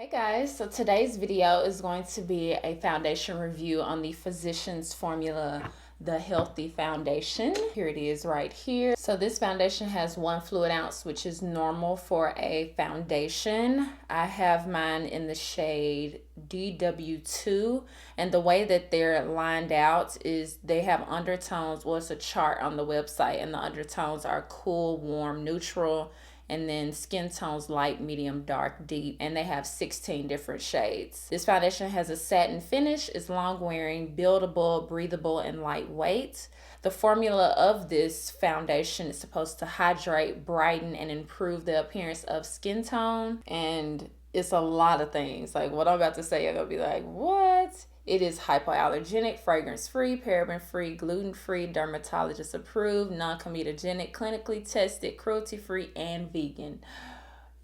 Hey guys, so today's video is going to be a foundation review on the Physicians Formula, the Healthy Foundation. Here it is right here. So this foundation has 1 fluid ounce, which is normal for a foundation. I have mine in the shade DW2, and the way that they're lined out is they have undertones. Well, it's a chart on the website, and the undertones are cool, warm, neutral, and then skin tones light, medium, dark, deep, and they have 16 different shades. This foundation has a satin finish, is long wearing, buildable, breathable, and lightweight. The formula of this foundation is supposed to hydrate, brighten, and improve the appearance of skin tone, and it's a lot of things. Like what I'm about to say, you're gonna be like, what? It is hypoallergenic, fragrance-free, paraben-free, gluten-free, dermatologist-approved, non-comedogenic, clinically tested, cruelty-free, and vegan.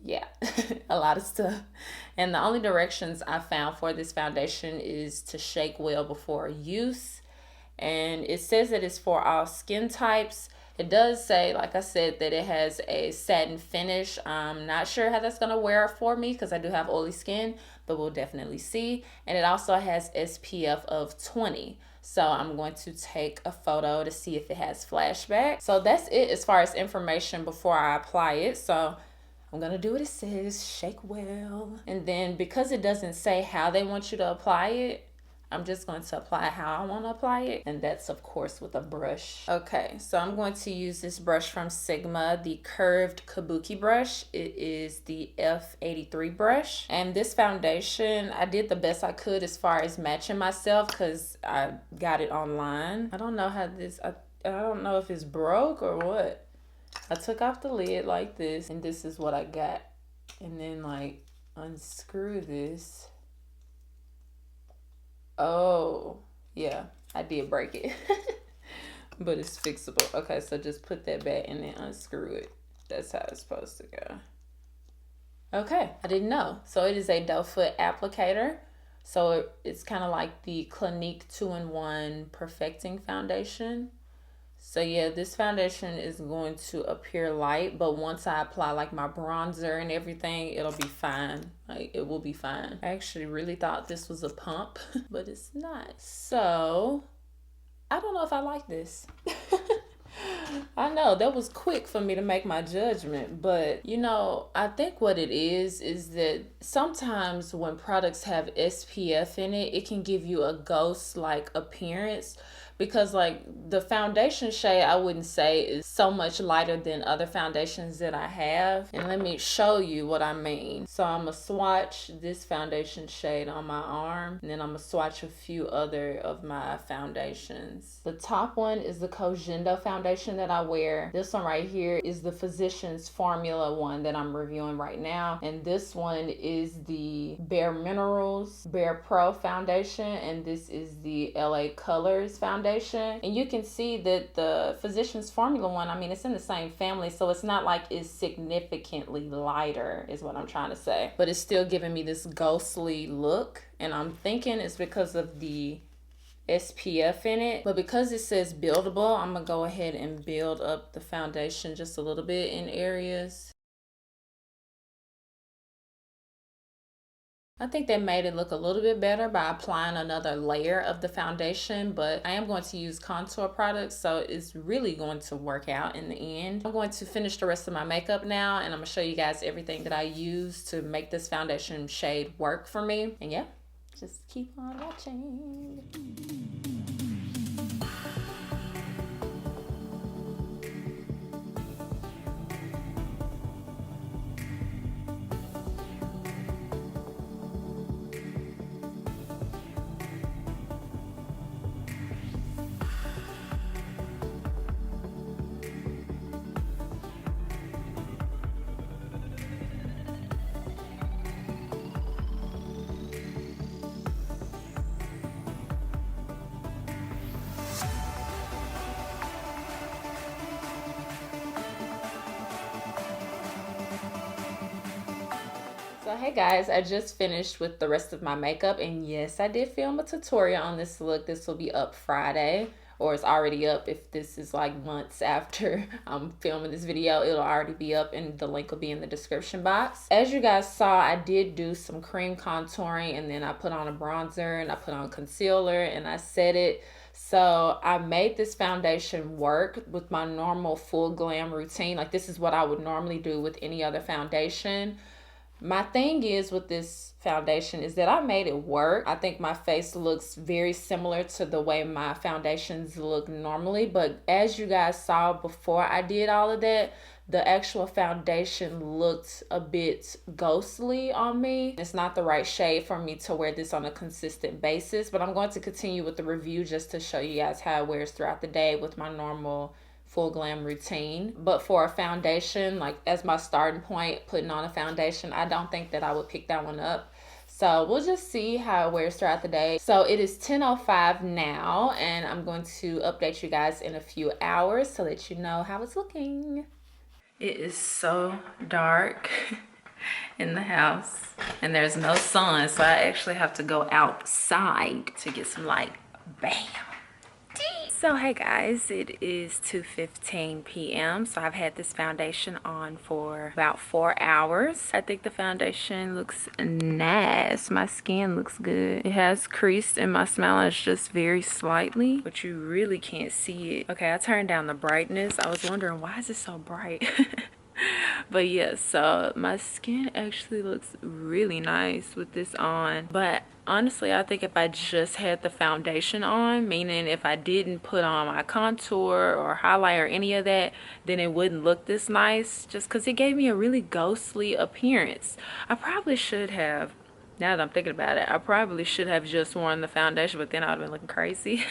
Yeah, a lot of stuff. And the only directions I found for this foundation is to shake well before use. And it says that it's for all skin types. It does say, like I said, that it has a satin finish. I'm not sure how that's going to wear for me because I do have oily skin, but we'll definitely see. And it also has SPF of 20. So I'm going to take a photo to see if it has flashback. So that's it as far as information before I apply it. So I'm going to do what it says, shake well. And then because it doesn't say how they want you to apply it, I'm just going to apply how I want to apply it, and that's of course with a brush. Okay, so I'm going to use this brush from Sigma, the curved kabuki brush. It is the F83 brush, and this foundation, I did the best I could as far as matching myself because I got it online. I don't know how this, I don't know if it's broke or what. I took off the lid like this, and this is what I got. And then like unscrew this. Oh, yeah, I did break it, but it's fixable. Okay, so just put that back and then unscrew it. That's how it's supposed to go. Okay, I didn't know. So it is a doe foot applicator. So it's kind of like the Clinique 2-in-1 Perfecting Foundation. So yeah, this foundation is going to appear light, but once I apply like my bronzer and everything, it'll be fine. Like it will be fine. I actually really thought this was a pump, but it's not. So I don't know if I like this. I know that was quick for me to make my judgment, but you know, I think what it is that sometimes when products have SPF in it, it can give you a ghost-like appearance. Because like the foundation shade, I wouldn't say is so much lighter than other foundations that I have. And let me show you what I mean. So I'm gonna swatch this foundation shade on my arm, and then I'm gonna swatch a few other of my foundations. The top one is the Kojendo foundation that I wear. This one right here is the Physicians Formula one that I'm reviewing right now. And this one is the Bare Minerals Bare Pro foundation, and this is the LA Colors foundation. And you can see that the Physicians Formula one, I mean, it's in the same family, so it's not like it's significantly lighter is what I'm trying to say, but it's still giving me this ghostly look, and I'm thinking it's because of the SPF in it. But because it says buildable, I'm gonna go ahead and build up the foundation just a little bit in areas. I think they made it look a little bit better by applying another layer of the foundation, but I am going to use contour products, so it's really going to work out in the end. I'm going to finish the rest of my makeup now, and I'm going to show you guys everything that I use to make this foundation shade work for me. And yeah, just keep on watching. So hey guys, I just finished with the rest of my makeup, and yes, I did film a tutorial on this look. This will be up Friday, or it's already up. If this is like months after I'm filming this video, it'll already be up and the link will be in the description box. As you guys saw, I did do some cream contouring, and then I put on a bronzer and I put on concealer and I set it. So I made this foundation work with my normal full glam routine. Like, this is what I would normally do with any other foundation. My thing is with this foundation is that I made it work. I think my face looks very similar to the way my foundations look normally. But as you guys saw before I did all of that, the actual foundation looked a bit ghostly on me. It's not the right shade for me to wear this on a consistent basis, but I'm going to continue with the review just to show you guys how it wears throughout the day with my normal full glam routine. But for a foundation, like as my starting point, putting on a foundation, I don't think that I would pick that one up. So we'll just see how it wears throughout the day. So it is 10:05 now, and I'm going to update you guys in a few hours to let you know how it's looking. It is so dark in the house, and there's no sun, so I actually have to go outside to get some light. Bam! So hey guys, it is 2:15 p.m. So I've had this foundation on for about 4 hours. I think the foundation looks nice. My skin looks good. It has creased in my smile. It's just very slightly, but you really can't see it. Okay, I turned down the brightness. I was wondering, why is it so bright? But yeah, so my skin actually looks really nice with this on. But honestly, I think if I just had the foundation on, meaning if I didn't put on my contour or highlight or any of that, then it wouldn't look this nice, just because it gave me a really ghostly appearance. I probably should have, now that I'm thinking about it, I probably should have just worn the foundation, but then I would have been looking crazy.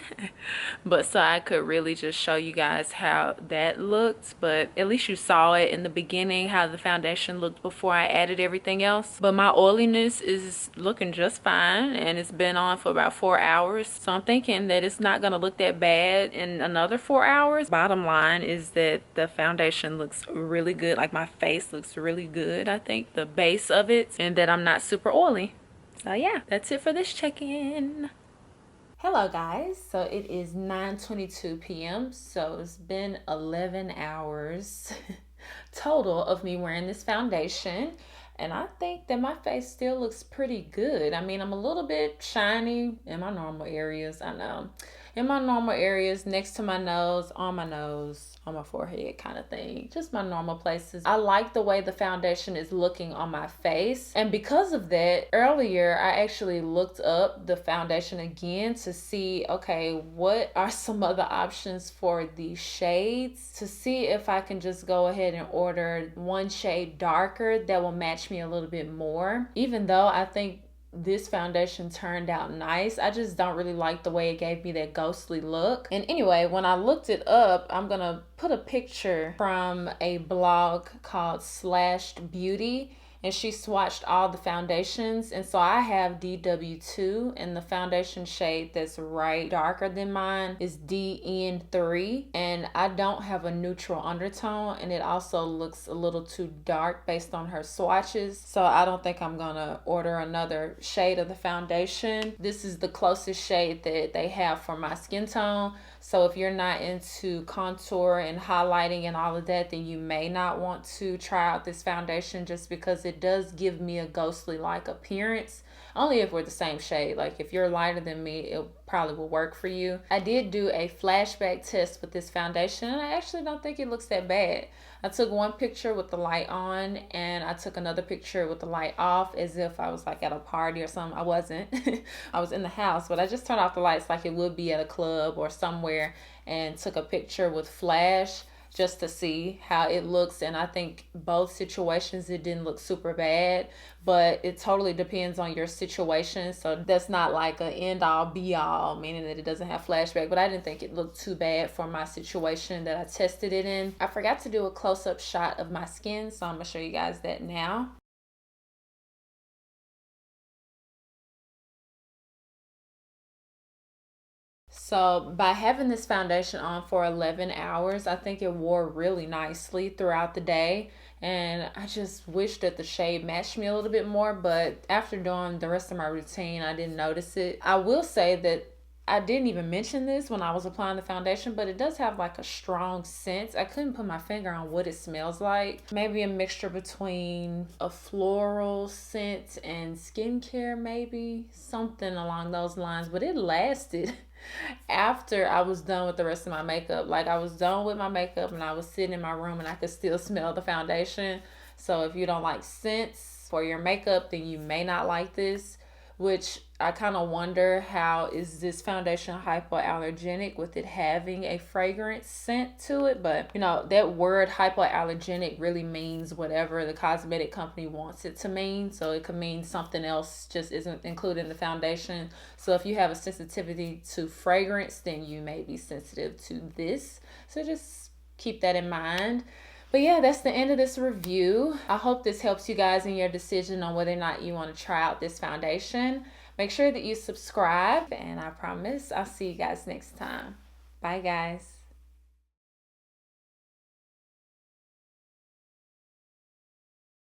But so I could really just show you guys how that looked. But at least you saw it in the beginning, how the foundation looked before I added everything else. But my oiliness is looking just fine, and it's been on for about 4 hours. So I'm thinking that it's not gonna look that bad in another 4 hours. Bottom line is that the foundation looks really good. Like, my face looks really good, I think, the base of it, and that I'm not super oily. So yeah, that's it for this check-in. Hello guys, so it is 9:22 p.m. so it's been 11 hours total of me wearing this foundation, and I think that my face still looks pretty good. I mean, I'm a little bit shiny in my normal areas, I know, in my normal areas, next to my nose, on my forehead kind of thing, just my normal places. I like the way the foundation is looking on my face, and because of that, earlier I actually looked up the foundation again to see, okay, what are some other options for these shades, to see if I can just go ahead and order one shade darker that will match me a little bit more. Even though I think this foundation turned out nice, I just don't really like the way it gave me that ghostly look. And anyway, when I looked it up, I'm gonna put a picture from a blog called Slashed Beauty, and she swatched all the foundations. And so I have DW2, and the foundation shade that's right darker than mine is DN3, and I don't have a neutral undertone, and it also looks a little too dark based on her swatches. So I don't think I'm gonna order another shade of the foundation. This is the closest shade that they have for my skin tone. So if you're not into contour and highlighting and all of that, then you may not want to try out this foundation, just because it does give me a ghostly like appearance. Only if we're the same shade. Like, if you're lighter than me, it probably will work for you. I did do a flashback test with this foundation, and I actually don't think it looks that bad. I took one picture with the light on, and I took another picture with the light off, as if I was like at a party or something. I wasn't. I was in the house, but I just turned off the lights like it would be at a club or somewhere, and took a picture with flash just to see how it looks. And I think both situations, it didn't look super bad, but it totally depends on your situation. So that's not like an end all be all, meaning that it doesn't have flashback, but I didn't think it looked too bad for my situation that I tested it in. I forgot to do a close-up shot of my skin, so I'm gonna show you guys that now. So by having this foundation on for 11 hours, I think it wore really nicely throughout the day. And I just wish that the shade matched me a little bit more, but after doing the rest of my routine, I didn't notice it. I will say that I didn't even mention this when I was applying the foundation, but it does have like a strong scent. I couldn't put my finger on what it smells like. Maybe a mixture between a floral scent and skincare, maybe something along those lines. But it lasted after I was done with the rest of my makeup. Like, I was done with my makeup and I was sitting in my room and I could still smell the foundation. So if you don't like scents for your makeup, then you may not like this. Which I kind of wonder, how is this foundation hypoallergenic with it having a fragrance scent to it? But you know, that word hypoallergenic really means whatever the cosmetic company wants it to mean. So it could mean something else, just isn't included in the foundation. So if you have a sensitivity to fragrance, then you may be sensitive to this. So just keep that in mind. But yeah, that's the end of this review. I hope this helps you guys in your decision on whether or not you want to try out this foundation. Make sure that you subscribe, and I promise I'll see you guys next time. Bye, guys.